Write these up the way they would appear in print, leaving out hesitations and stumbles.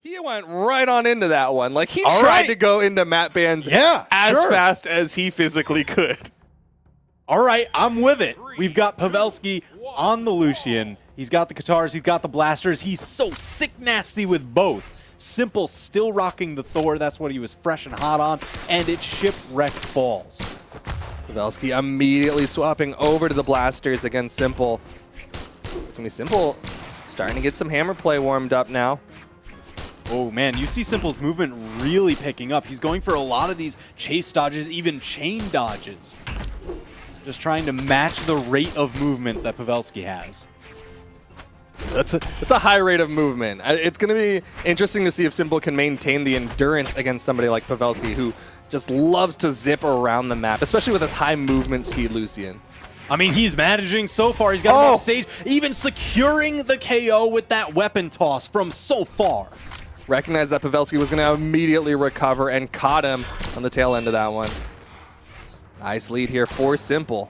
He went right on into that one. Like, he tried to go into Matt Bands as fast as he physically could. All right, I'm with it. We've got Pavelski on the Lucian. He's got the Katars, he's got the blasters. He's so sick nasty with both. simpLe still rocking the Thor. That's what he was fresh and hot on. And it shipwrecked falls. Pavelski immediately swapping over to the blasters against simpLe. It's going to be simpLe starting to get some hammer play warmed up now. Oh man, you see simpLe's movement really picking up. He's going for a lot of these chase dodges, even chain dodges. Just trying to match the rate of movement that Pavelski has. That's a high rate of movement. It's going to be interesting to see if simpLe can maintain the endurance against somebody like Pavelski, who just loves to zip around the map, especially with his high movement speed Lucian. I mean, he's managing so far. He's got him off stage, even securing the KO with that weapon toss from so far. Recognized that Pavelski was going to immediately recover and caught him on the tail end of that one. Nice lead here for simpLe.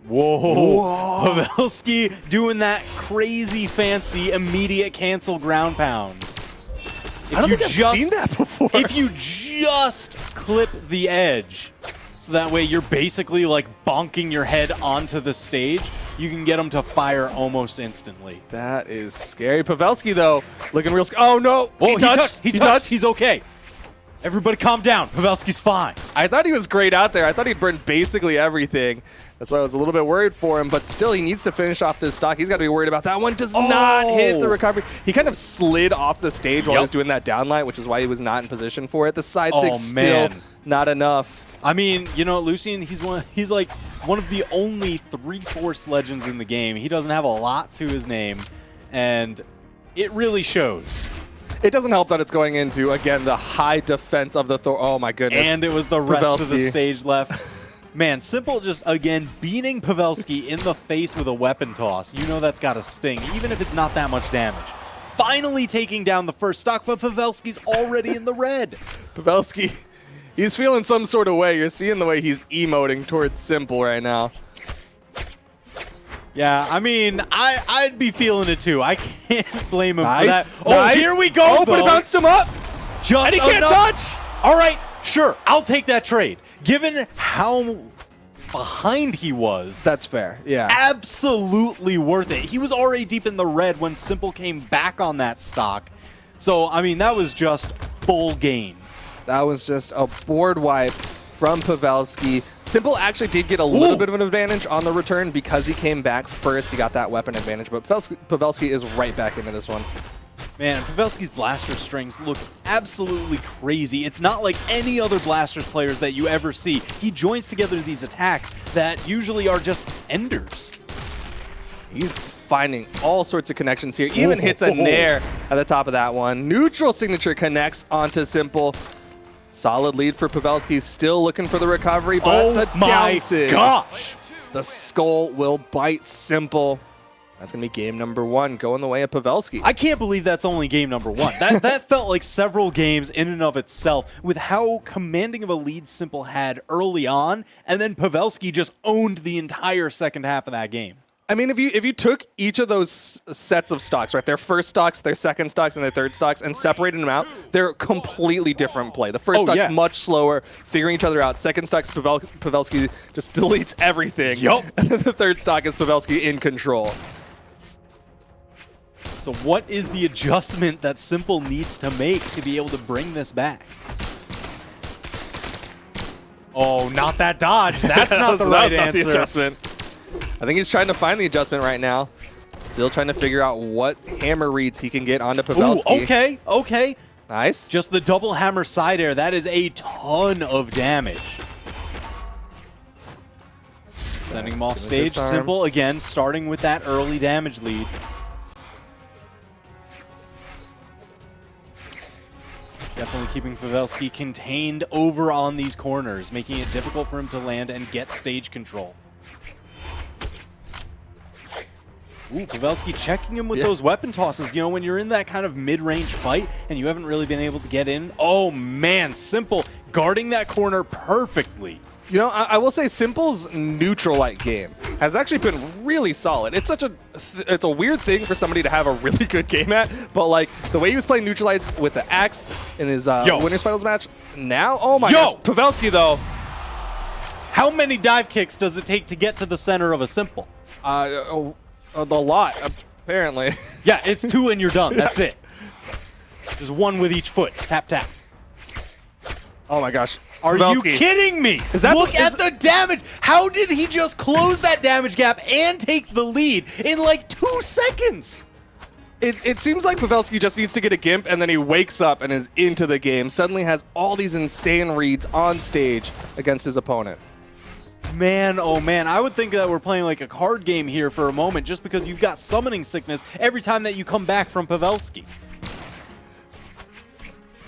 Whoa. Pavelski doing that crazy fancy immediate cancel ground pounds. I don't think I've seen that before. If you just clip the edge, so that way you're basically like bonking your head onto the stage, you can get them to fire almost instantly. That is scary. Pavelski, though, looking real scary. Oh, no. He touched. He touched. He's okay. Everybody calm down. Pavelski's fine. I thought he was great out there. I thought he'd burned basically everything. That's why I was a little bit worried for him. But still, he needs to finish off this stock. He's got to be worried about that one. Does not hit the recovery. He kind of slid off the stage while he was doing that downlight, which is why he was not in position for it. The side six still not enough. I mean, you know, Lucian, he's like one of the only 3-Force legends in the game. He doesn't have a lot to his name, and it really shows. It doesn't help that it's going into, again, the high defense of the Thor. Oh, my goodness. And it was the rest of the stage left. Man, simpLe just, again, beating Pavelski in the face with a weapon toss. You know that's got to sting, even if it's not that much damage. Finally taking down the first stock, but Pavelski's already in the red. Pavelski, he's feeling some sort of way. You're seeing the way he's emoting towards simpLe right now. Yeah, I mean, I'd be feeling it too. I can't blame him for that. Nice. Here we go, but it bounced him up. Just and he can't touch. All right, sure, I'll take that trade. Given how behind he was. That's fair, yeah. Absolutely worth it. He was already deep in the red when simpLe came back on that stock. So, I mean, that was just full gain. That was just a board wipe from Pavelski. simpLe actually did get a little bit of an advantage on the return because he came back first. He got that weapon advantage, but Pavelski is right back into this one. Man, Pavelski's blaster strings look absolutely crazy. It's not like any other blasters players that you ever see. He joins together these attacks that usually are just enders. He's finding all sorts of connections here. Even hits a nair at the top of that one. Neutral signature connects onto simpLe. Solid lead for Pavelski. Still looking for the recovery, but the down sig. Gosh! The skull will bite simpLe. That's going to be game number 1, going the way of Pavelski. I can't believe that's only game number 1. That felt like several games in and of itself with how commanding of a lead simpLe had early on, and then Pavelski just owned the entire second half of that game. I mean, if you took each of those sets of stocks, right, their first stocks, their second stocks, and their third stocks, and separated them out, they're completely different play. The first stock's much slower, figuring each other out. Second stock's Pavelski just deletes everything. Yup. And then the third stock is Pavelski in control. So what is the adjustment that simpLe needs to make to be able to bring this back? Oh, not that dodge. That's not the right answer. That's not the adjustment. I think he's trying to find the adjustment right now. Still trying to figure out what hammer reads he can get onto Pavelski. Ooh, okay. Nice. Just the double hammer side air. That is a ton of damage. Sending him off stage. simpLe, again, starting with that early damage lead. Definitely keeping Pavelski contained over on these corners, making it difficult for him to land and get stage control. Ooh, Pavelski checking him with those weapon tosses. You know, when you're in that kind of mid-range fight and you haven't really been able to get in. Oh, man, simpLe guarding that corner perfectly. You know, I will say simpLe's neutral-like game. has actually been really solid. It's such it's a weird thing for somebody to have a really good game at, but like the way he was playing Neutralites with the axe in his winners finals match, now, oh my gosh, Pavelski though. How many dive kicks does it take to get to the center of a simple? A lot, apparently. Yeah, it's 2 and you're done. That's it. Just 1 with each foot. Tap, tap. Oh my gosh. Are Pavelski. you kidding me? Look at the damage. How did he just close that damage gap and take the lead in like 2 seconds? It seems like Pavelski just needs to get a gimp and then he wakes up and is into the game. Suddenly has all these insane reads on stage against his opponent. Man, oh man, I would think that we're playing like a card game here for a moment just because you've got summoning sickness every time that you come back from Pavelski.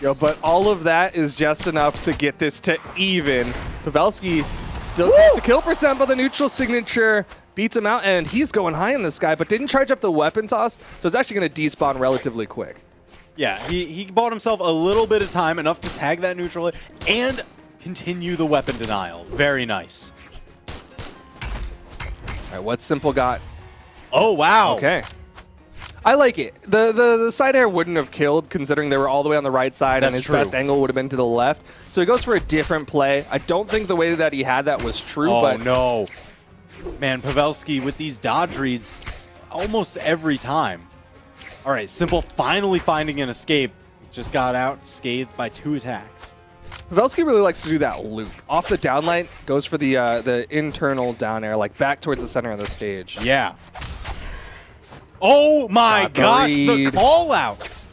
Yo, but all of that is just enough to get this to even. Pavelski still gets the kill percent, but the neutral signature beats him out, and he's going high in this guy, but didn't charge up the weapon toss, so it's actually going to despawn relatively quick. Yeah, he bought himself a little bit of time, enough to tag that neutral and continue the weapon denial. Very nice. All right, what's simple got? Oh, wow. Okay. I like it. The side air wouldn't have killed considering they were all the way on the right side. That's and his true. best angle would have been to the left. So he goes for a different play. I don't think the way that he had that was true. Oh, no. Man, Pavelski with these dodge reads almost every time. All right, simple finally finding an escape. Just got out scathed by 2 attacks. Pavelski really likes to do that loop. Off the downlight, goes for the internal down air, like back towards the center of the stage. Yeah. Oh my gosh, the call-outs.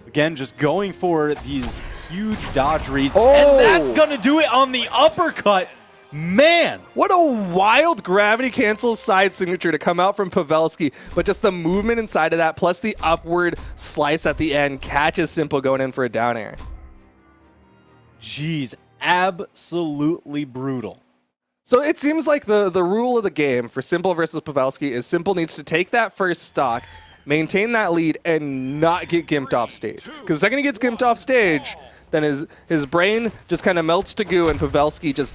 Again, just going for these huge dodge reads. Oh. And that's going to do it on the uppercut. Man. What a wild gravity cancel side signature to come out from Pavelski. But just the movement inside of that, plus the upward slice at the end, catches simple going in for a down air. Jeez, absolutely brutal. So it seems like the rule of the game for simple versus Pavelski is simple needs to take that first stock, maintain that lead, and not get gimped off stage. Because the second he gets gimped off stage, then his brain just kind of melts to goo and Pavelski just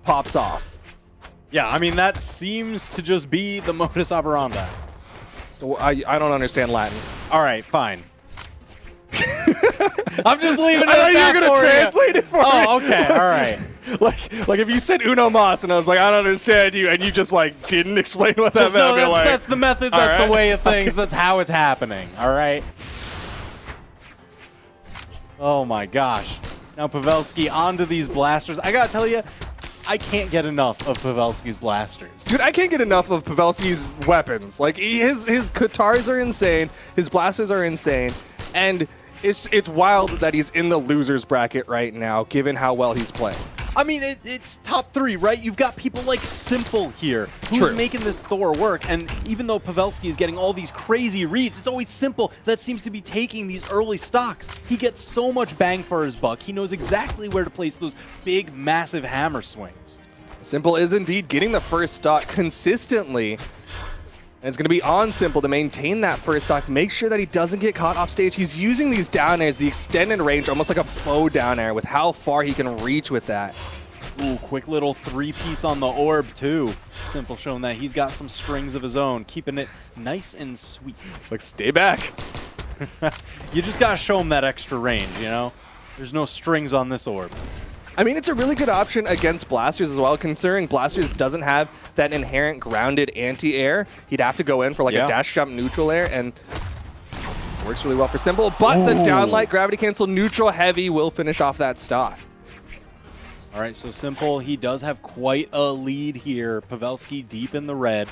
pops off. Yeah, I mean, that seems to just be the modus operandi. I don't understand Latin. All right, fine. I'm just leaving it I thought at you were that going for to translate it for me. Oh, okay, all right. like if you said uno mas and I was like, I don't understand you, and you just like didn't explain what that meant. No, that's the method, that's the way of things, that's how it's happening, all right? Oh my gosh. Now Pavelski onto these blasters. I gotta tell you, I can't get enough of Pavelski's blasters. Dude, I can't get enough of Pavelski's weapons. Like his katars are insane, his blasters are insane, and it's wild that he's in the losers bracket right now, given how well he's playing. I mean, it's top 3, right? You've got people like simple here who's making this Thor work, and even though Pavelski is getting all these crazy reads, it's always simple that seems to be taking these early stocks. He gets so much bang for his buck. He knows exactly where to place those big, massive hammer swings. Simple is indeed getting the first stock consistently. And it's going to be on simple to maintain that first stock, make sure that he doesn't get caught off stage. He's using these down airs, the extended range, almost like a bow down air with how far he can reach with that. Ooh, quick little 3-piece on the orb, too. Simple showing that he's got some strings of his own, keeping it nice and sweet. It's like, stay back. You just got to show him that extra range, you know? There's no strings on this orb. I mean, it's a really good option against Blasters as well, considering Blasters doesn't have that inherent grounded anti-air. He'd have to go in for like a dash jump neutral air, and works really well for simple. But the downlight gravity cancel neutral heavy will finish off that stock. All right, so simple, he does have quite a lead here. Pavelski deep in the red.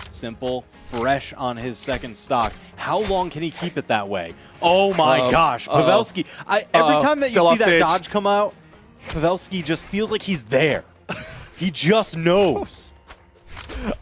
Simple, fresh on his second stock. How long can he keep it that way? Oh my gosh, Pavelski. Every time that you see that dodge come out, Pavelski just feels like he's there. He just knows.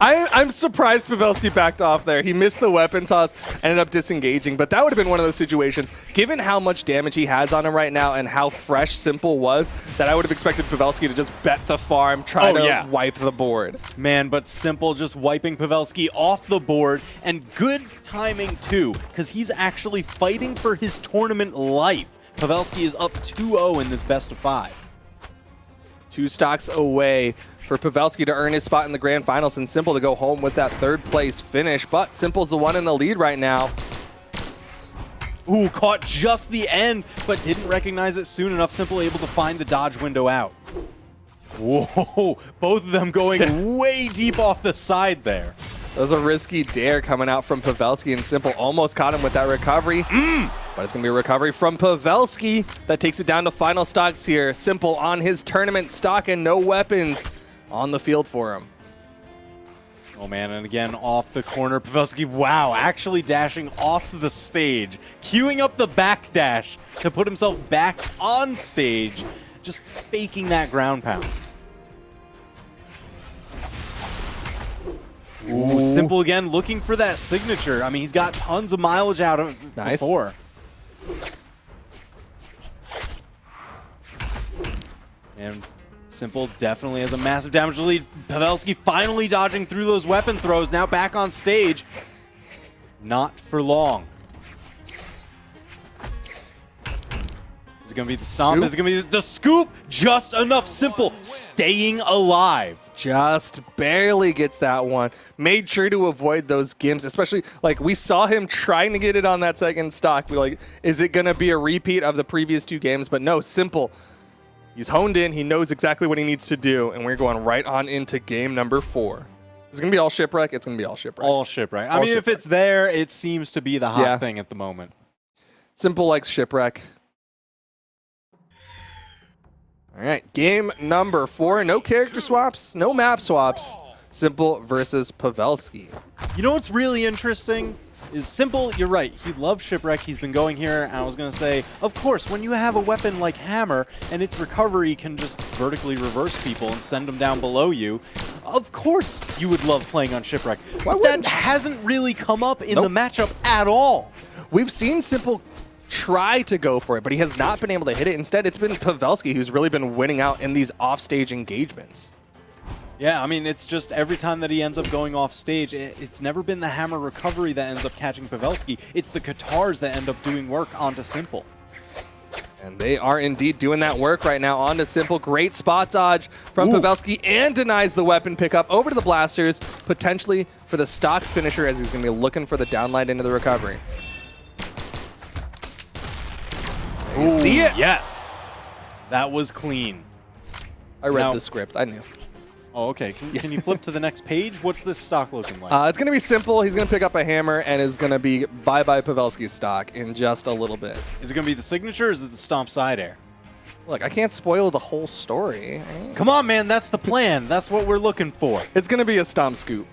I'm surprised Pavelski backed off there. He missed the weapon toss, ended up disengaging, but that would have been one of those situations, given how much damage he has on him right now and how fresh Simple was, that I would have expected Pavelski to just bet the farm, try to wipe the board. Man, but Simple just wiping Pavelski off the board, and good timing too, because he's actually fighting for his tournament life. Pavelski is up 2-0 in this best of 5. 2 stocks away for Pavelski to earn his spot in the grand finals and simpLe to go home with that third place finish. But simpLe's the one in the lead right now. Ooh, caught just the end, but didn't recognize it soon enough. simpLe able to find the dodge window out. Whoa, both of them going way deep off the side there. That was a risky dare coming out from Pavelski, and simpLe almost caught him with that recovery. But it's going to be a recovery from Pavelski that takes it down to final stocks here. simpLe on his tournament stock and no weapons on the field for him. Oh man, and again off the corner, Pavelski, wow, actually dashing off the stage, queuing up the back dash to put himself back on stage, just faking that ground pound. Ooh, simpLe again looking for that signature. I mean, he's got tons of mileage out of it before. And simpLe definitely has a massive damage lead. Pavelski finally dodging through those weapon throws, now back on stage. Not for long. Is it going to be the stomp? Scoop? Is it going to be the scoop? Just enough. simpLe staying alive. Just barely gets that one. Made sure to avoid those gims, especially like we saw him trying to get it on that second stock. We're like, is it going to be a repeat of the previous two games? But no, simpLe. He's honed in. He knows exactly what he needs to do. And we're going right on into game number 4. It's going to be all shipwreck. It's going to be all shipwreck. All shipwreck. I mean, if it's there, it seems to be the hot thing at the moment. simpLe likes shipwreck. All right, game number 4. No character swaps, no map swaps. simpLe versus Pavelski. You know what's really interesting is simpLe, you're right, he loves shipwreck. He's been going here, and I was going to say, of course, when you have a weapon like hammer and its recovery can just vertically reverse people and send them down below you, of course you would love playing on shipwreck. But that hasn't really come up in the matchup at all. We've seen simpLe try to go for it, but he has not been able to hit it. Instead, it's been Pavelski who's really been winning out in these offstage engagements. Yeah, I mean, it's just every time that he ends up going off stage, it's never been the hammer recovery that ends up catching Pavelski. It's the guitars that end up doing work onto simpLe. And they are indeed doing that work right now onto simpLe. Great spot dodge from Pavelski and denies the weapon pickup over to the blasters, potentially for the stock finisher as he's going to be looking for the downlight into the recovery. You see it? Yes. That was clean. I read the script. I knew. Oh, okay. Can you flip to the next page? What's this stock looking like? It's going to be simpLe. He's going to pick up a hammer and is going to be bye-bye Pavelski stock in just a little bit. Is it going to be the signature or is it the stomp side air? Look, I can't spoil the whole story. Come on, man. That's the plan. That's what we're looking for. It's going to be a stomp scoop.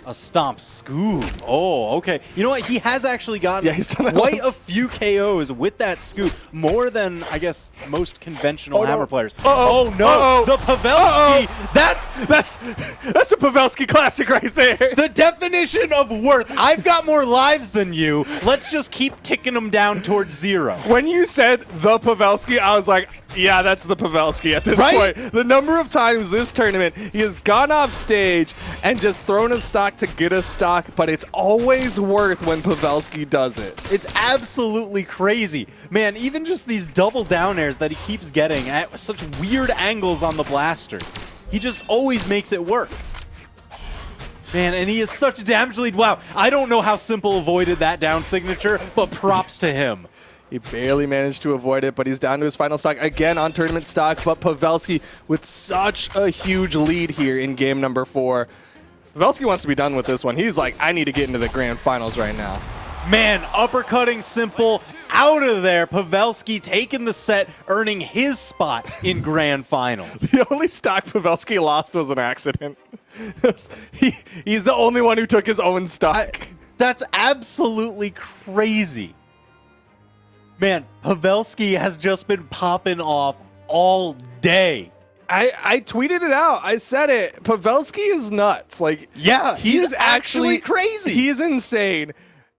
A stomp scoop. Oh, okay. You know what? He has actually gotten he's done that quite once. a few KOs with that scoop, more than, I guess, most conventional hammer players. Oh, no. The Pavelski. That's a Pavelski classic right there. The definition of worth. I've got more lives than you. Let's just keep ticking them down towards 0. When you said the Pavelski, I was like, yeah, that's the Pavelski at this point. The number of times this tournament, he has gone off stage and just thrown a stock to get a stock, but it's always worth when Pavelski does it. It's absolutely crazy. Man, even just these double down airs that he keeps getting at such weird angles on the blasters. He just always makes it work. Man, and he is such a damage lead. Wow, I don't know how simpLe avoided that down signature, but props to him. He barely managed to avoid it, but he's down to his final stock again on tournament stock. But Pavelski with such a huge lead here in game number 4. Pavelski wants to be done with this one. He's like, I need to get into the grand finals right now. Man, uppercutting simpLe out of there. Pavelski taking the set, earning his spot in grand finals. The only stock Pavelski lost was an accident. He's the only one who took his own stock. That's absolutely crazy. Man, Pavelski has just been popping off all day. I tweeted it out. I said it. Pavelski is nuts. Like, yeah, he's actually crazy. He's insane.